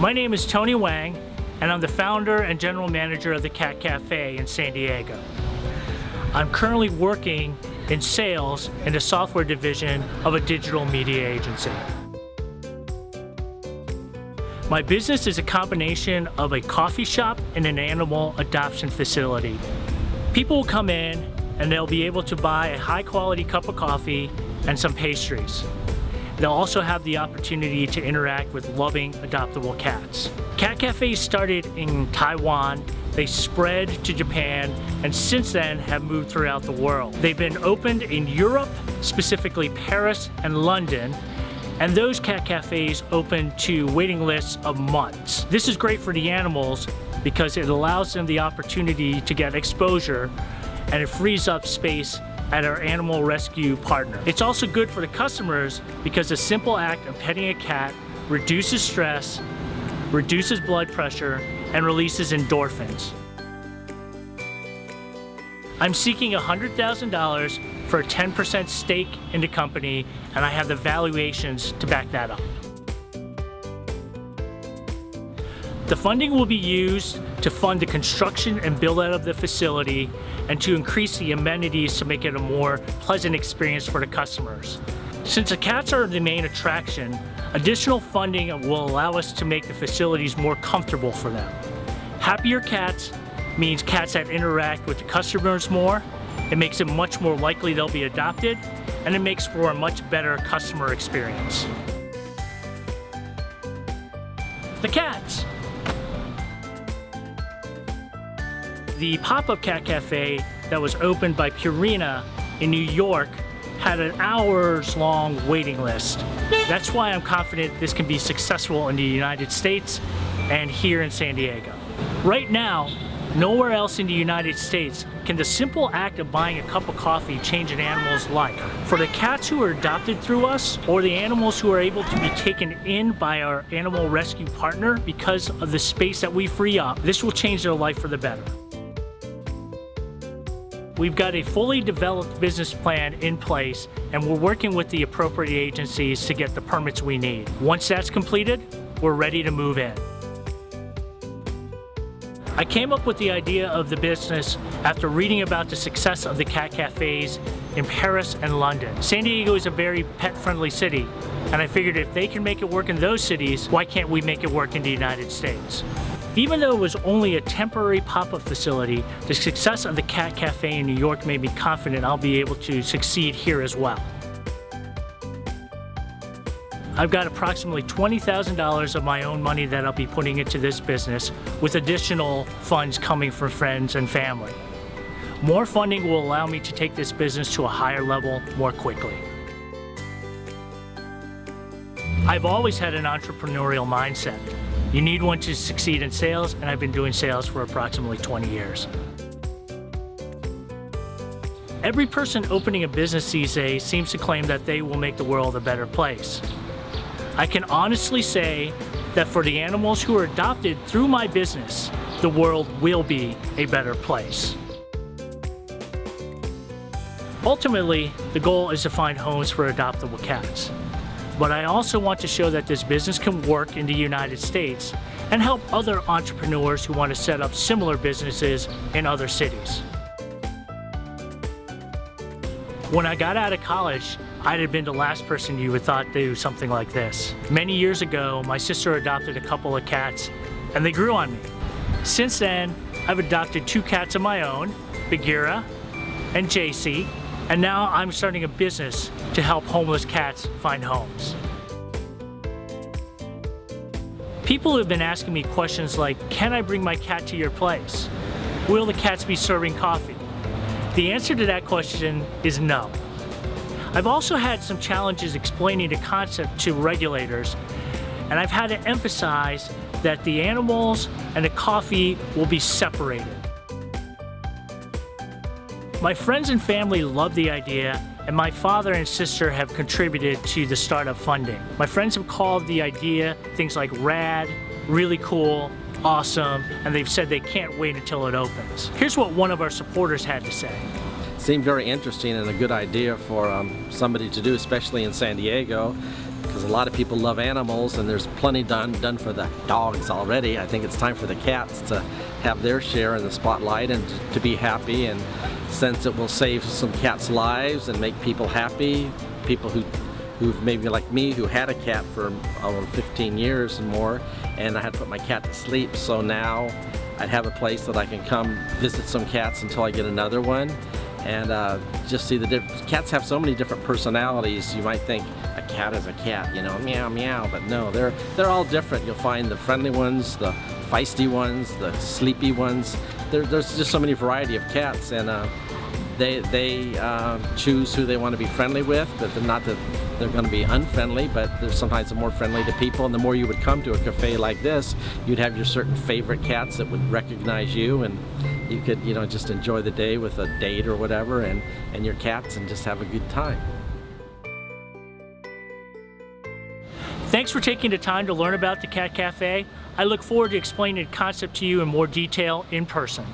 My name is Tony Wang, and I'm the founder and general manager of the Cat Cafe in San Diego. I'm currently working in sales in the software division of a digital media agency. My business is a combination of a coffee shop and an animal adoption facility. People will come in and they'll be able to buy a high-quality cup of coffee and some pastries. They'll also have the opportunity to interact with loving, adoptable cats. Cat Cafes started in Taiwan, they spread to Japan, and since then have moved throughout the world. They've been opened in Europe, specifically Paris and London, and those cat cafes open to waiting lists of months. This is great for the animals because it allows them the opportunity to get exposure, and it frees up space at our animal rescue partner. It's also good for the customers because the simple act of petting a cat reduces stress, reduces blood pressure, and releases endorphins. I'm seeking $100,000 for a 10% stake in the company, and I have the valuations to back that up. The funding will be used to fund the construction and build out of the facility and to increase the amenities to make it a more pleasant experience for the customers. Since the cats are the main attraction, additional funding will allow us to make the facilities more comfortable for them. Happier cats means cats that interact with the customers more. It makes it much more likely they'll be adopted, and it makes for a much better customer experience. The cats. The pop-up cat cafe that was opened by Purina in New York had an hours-long waiting list. That's why I'm confident this can be successful in the United States and here in San Diego. Right now, nowhere else in the United States can the simple act of buying a cup of coffee change an animal's life. For the cats who are adopted through us, or the animals who are able to be taken in by our animal rescue partner because of the space that we free up, this will change their life for the better. We've got a fully developed business plan in place, and we're working with the appropriate agencies to get the permits we need. Once that's completed, we're ready to move in. I came up with the idea of the business after reading about the success of the cat cafes in Paris and London. San Diego is a very pet-friendly city, and I figured if they can make it work in those cities, why can't we make it work in the United States? Even though it was only a temporary pop-up facility, the success of the Cat Cafe in New York made me confident I'll be able to succeed here as well. I've got approximately $20,000 of my own money that I'll be putting into this business, with additional funds coming from friends and family. More funding will allow me to take this business to a higher level more quickly. I've always had an entrepreneurial mindset. You need one to succeed in sales, and I've been doing sales for approximately 20 years. Every person opening a business these days seems to claim that they will make the world a better place. I can honestly say that for the animals who are adopted through my business, the world will be a better place. Ultimately, the goal is to find homes for adoptable cats. But I also want to show that this business can work in the United States and help other entrepreneurs who want to set up similar businesses in other cities. When I got out of college, I'd have been the last person you would thought to do something like this. Many years ago, my sister adopted a couple of cats, and they grew on me. Since then, I've adopted 2 cats of my own, Bagheera and JC, and now I'm starting a business to help homeless cats find homes. People have been asking me questions like, can I bring my cat to your place? Will the cats be serving coffee? The answer to that question is no. I've also had some challenges explaining the concept to regulators, and I've had to emphasize that the animals and the coffee will be separated. My friends and family love the idea, and my father and sister have contributed to the startup funding. My friends have called the idea things like rad, really cool, awesome, and they've said they can't wait until it opens. Here's what one of our supporters had to say. Seemed very interesting and a good idea for somebody to do, especially in San Diego, because a lot of people love animals, and there's plenty done for the dogs already. I think it's time for the cats to have their share in the spotlight and to be happy, and since it will save some cats' lives and make people happy, people who've maybe like me, who had a cat for 15 years and more, and I had to put my cat to sleep, so now I'd have a place that I can come visit some cats until I get another one, and just see the different. Cats have so many different personalities. You might think a cat is a cat, you know, meow meow, but no, they're all different. You'll find the friendly ones, the feisty ones, the sleepy ones. There's just so many variety of cats, and they choose who they want to be friendly with, but they're not that they're going to be unfriendly, but they're sometimes more friendly to people. And the more you would come to a cafe like this, you'd have your certain favorite cats that would recognize you, and you could, you know, just enjoy the day with a date or whatever, and your cats, and just have a good time. Thanks for taking the time to learn about the Cat Cafe. I look forward to explaining the concept to you in more detail in person.